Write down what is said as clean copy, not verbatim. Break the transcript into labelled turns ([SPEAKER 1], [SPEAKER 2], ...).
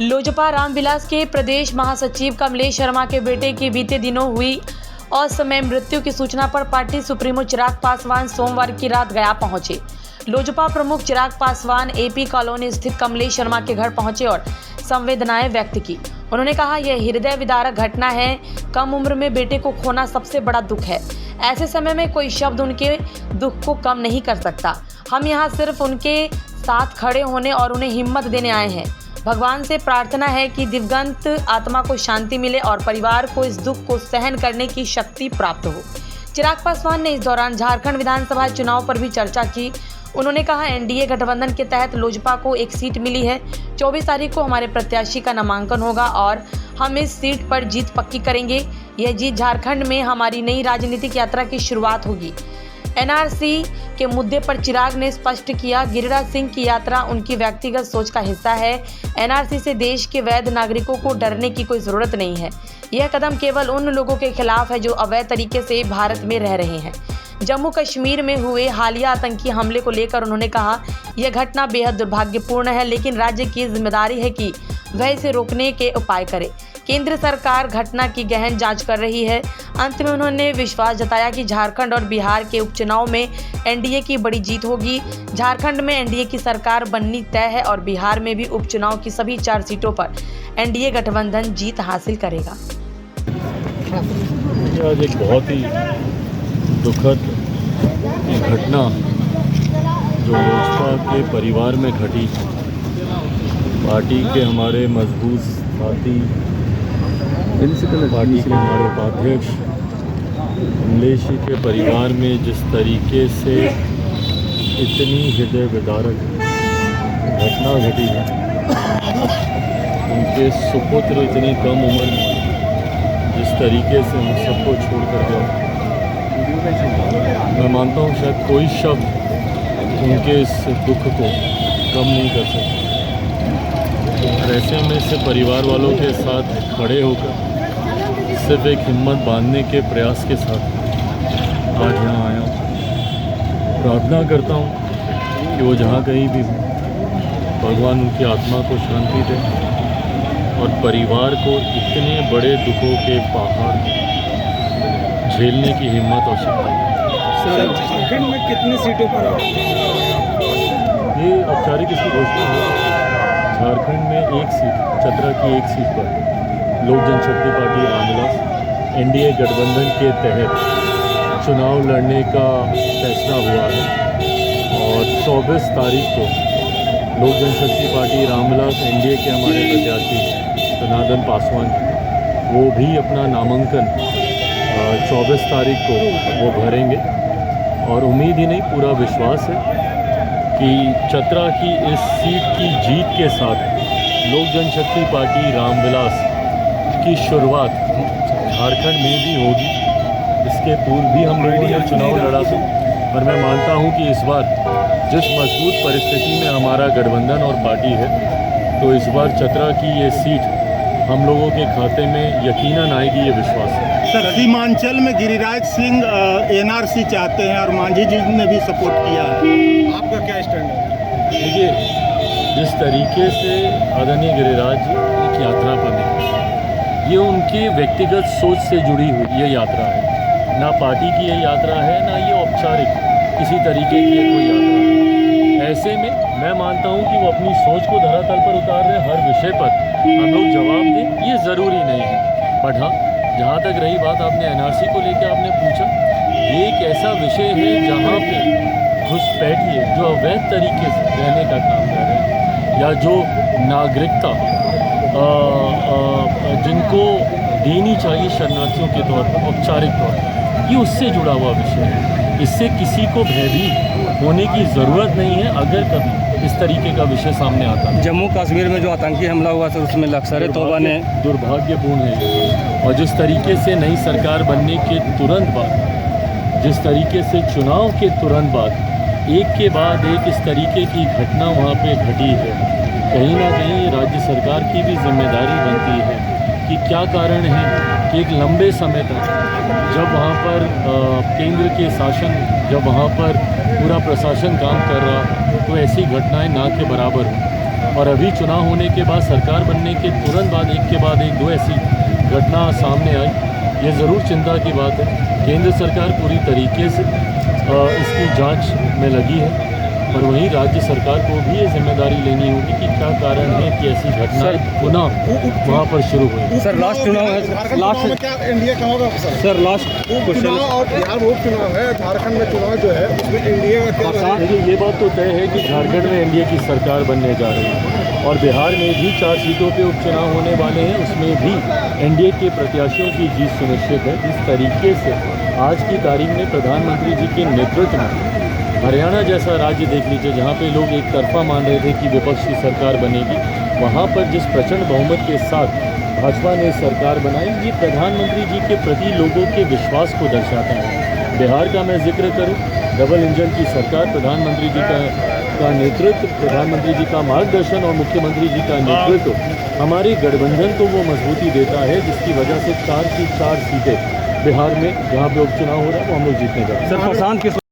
[SPEAKER 1] लोजपा रामविलास के प्रदेश महासचिव कमलेश शर्मा के बेटे की बीते दिनों हुई असमय मृत्यु की सूचना पर पार्टी सुप्रीमो चिराग पासवान सोमवार की रात गया पहुंचे। लोजपा प्रमुख चिराग पासवान एपी कॉलोनी स्थित कमलेश शर्मा के घर पहुंचे और संवेदनाएं व्यक्त की। उन्होंने कहा, यह हृदय विदारक घटना है। कम उम्र में बेटे को खोना सबसे बड़ा दुख है। ऐसे समय में कोई शब्द उनके दुख को कम नहीं कर सकता। हम यहाँ सिर्फ उनके साथ खड़े होने और उन्हें हिम्मत देने आए हैं। भगवान से प्रार्थना है कि दिवंगत आत्मा को शांति मिले और परिवार को इस दुख को सहन करने की शक्ति प्राप्त हो। चिराग पासवान ने इस दौरान झारखंड विधानसभा चुनाव पर भी चर्चा की। उन्होंने कहा, एनडीए गठबंधन के तहत लोजपा को एक सीट मिली है। 24 तारीख को हमारे प्रत्याशी का नामांकन होगा और हम इस सीट पर जीत पक्की करेंगे। यह जीत झारखंड में हमारी नई राजनीतिक यात्रा की शुरुआत होगी। एनआरसी के मुद्दे पर चिराग ने स्पष्ट किया, गिरिराज सिंह की यात्रा उनकी व्यक्तिगत सोच का हिस्सा है। एनआरसी से देश के वैध नागरिकों को डरने की कोई ज़रूरत नहीं है। यह कदम केवल उन लोगों के खिलाफ है जो अवैध तरीके से भारत में रह रहे हैं। जम्मू कश्मीर में हुए हालिया आतंकी हमले को लेकर उन्होंने कहा, यह घटना बेहद दुर्भाग्यपूर्ण है, लेकिन राज्य की जिम्मेदारी है कि वह इसे रोकने के उपाय करे। केंद्र सरकार घटना की गहन जांच कर रही है। अंत में उन्होंने विश्वास जताया कि झारखंड और बिहार के उपचुनाव में एनडीए की बड़ी जीत होगी। झारखंड में एनडीए की सरकार बननी तय है और बिहार में भी उपचुनाव की सभी 4 सीटों पर एनडीए गठबंधन जीत हासिल करेगा।
[SPEAKER 2] आज एक बहुत ही दुखद घटना जो लोजपा के परिवार में घटी। पार्टी के हमारे मजबूत साथी, पार्टी के हमारे उपाध्यक्ष कमलेश जी के परिवार में जिस तरीके से इतनी हृदय विदारक घटना घटी है, उनके सुपुत्र इतनी कम उम्र में जिस तरीके से हम सबको छोड़ कर गए, मैं मानता हूँ शायद कोई शब्द उनके इस दुख को कम नहीं कर सकता। और ऐसे में से परिवार वालों के साथ खड़े होकर सिर्फ एक हिम्मत बांधने के प्रयास के साथ आज यहाँ आया हूँ। प्रार्थना करता हूँ कि वो जहाँ कहीं भी हो, भगवान उनकी आत्मा को शांति दे और परिवार को इतने बड़े दुखों के पहाड़ झेलने की हिम्मत और शक्ति दे।
[SPEAKER 3] झारखंड में कितनी सीटों पर
[SPEAKER 2] ये औपचारिक इसकी घोषणा है। झारखंड में एक सीट, चतरा की एक सीट पर लोक जनशक्ति पार्टी रामविलास एनडीए गठबंधन के तहत चुनाव लड़ने का फैसला हुआ है और 24 तारीख को लोक जनशक्ति पार्टी रामविलास एनडीए के हमारे प्रत्याशी जनार्दन पासवान, वो भी अपना नामांकन 24 तारीख को वो भरेंगे। और उम्मीद ही नहीं, पूरा विश्वास है कि चतरा की इस सीट की जीत के साथ लोक जनशक्ति पार्टी रामविलास की शुरुआत झारखंड में भी होगी। इसके पूर्व भी हम लोगों ने चुनाव लड़ा था, पर मैं मानता हूं कि इस बार जिस मजबूत परिस्थिति में हमारा गठबंधन और पार्टी है, तो इस बार चतरा की ये सीट हम लोगों के खाते में यकीनन आएगी, ये विश्वास है।
[SPEAKER 3] सर, सीमांचल में गिरिराज सिंह एनआरसी चाहते हैं और मांझी जी ने भी सपोर्ट किया है, आपका क्या स्टैंड है?
[SPEAKER 2] देखिए, जिस तरीके से आदरणीय गिरिराज एक यात्रा पर निकले, ये उनके व्यक्तिगत सोच से जुड़ी हुई ये यात्रा है। ना पार्टी की ये यात्रा है, ना ये औपचारिक किसी तरीके की ये कोई यात्रा है। ऐसे में मैं मानता हूँ कि वो अपनी सोच को धरातल पर उतार रहे। हर विषय पर हम लोग जवाब दें, ये ज़रूरी नहीं है। बट हाँ, जहाँ तक रही बात आपने एनआरसी को लेकर आपने पूछा, ये एक ऐसा विषय है जहाँ पे घुसपैठिए जो अवैध तरीके से रहने का काम कर रहे हैं या जो नागरिकता जिनको देनी चाहिए शरणार्थियों के तौर पर औपचारिक तौर पर, ये उससे जुड़ा हुआ विषय है। इससे किसी को भयभीत होने की ज़रूरत नहीं है अगर कभी इस तरीके का विषय सामने आता है।
[SPEAKER 4] जम्मू कश्मीर में जो आतंकी हमला हुआ था उसमें लश्कर तौबा ने
[SPEAKER 2] दुर्भाग्यपूर्ण है। और जिस तरीके से नई सरकार बनने के तुरंत बाद, जिस तरीके से चुनाव के तुरंत बाद एक के बाद एक इस तरीके की घटना वहाँ पे घटी है, कहीं ना कहीं राज्य सरकार की भी जिम्मेदारी बनती है कि क्या कारण है कि एक लंबे समय तक जब वहाँ पर केंद्र के शासन, जब वहाँ पर पूरा प्रशासन काम कर रहा, तो ऐसी घटनाएं ना के बराबर हो। और अभी चुनाव होने के बाद सरकार बनने के तुरंत बाद एक के बाद एक दो ऐसी घटना सामने आई। ये ज़रूर चिंता की बात है। केंद्र सरकार पूरी तरीके से इसकी जांच में लगी है, पर वहीं राज्य सरकार को भी ये जिम्मेदारी लेनी होगी कि क्या कारण है कि ऐसी घटनाएं पुनः वहाँ पर शुरू हुई।
[SPEAKER 4] सर लास्ट चुनाव है,
[SPEAKER 3] चुनाव में क्या एनडीए का होगा
[SPEAKER 4] सर लास्ट
[SPEAKER 3] चुनाव और बिहार में उपचुनाव है, झारखंड में चुनाव जो है उसमें एनडीए का क्या रहेगा?
[SPEAKER 2] देखिए, ये बात तो तय है कि झारखंड में एनडीए की सरकार बनने जा रही है और बिहार में भी 4 सीटों पे उपचुनाव होने वाले हैं, उसमें भी एनडीए के प्रत्याशियों की जीत सुनिश्चित है। जिस तरीके से आज की तारीख में प्रधानमंत्री जी के नेतृत्व में हरियाणा जैसा राज्य देख लीजिए, जहाँ पे लोग एक तरफा मान रहे थे कि विपक्ष की सरकार बनेगी, वहाँ पर जिस प्रचंड बहुमत के साथ भाजपा ने सरकार बनाई, ये प्रधानमंत्री जी के प्रति लोगों के विश्वास को दर्शाता है। बिहार का मैं जिक्र करूँ, डबल इंजन की सरकार, प्रधानमंत्री जी का नेतृत्व, प्रधानमंत्री जी का मार्गदर्शन और मुख्यमंत्री जी का नेतृत्व हमारे गठबंधन को वो मजबूती देता है, जिसकी वजह से 4 की 4 सीटें बिहार में जहाँ पे उपचुनाव हो रहा है वो हम लोग जीतने जा रहे हैं।
[SPEAKER 4] सर प्रशांत किशोर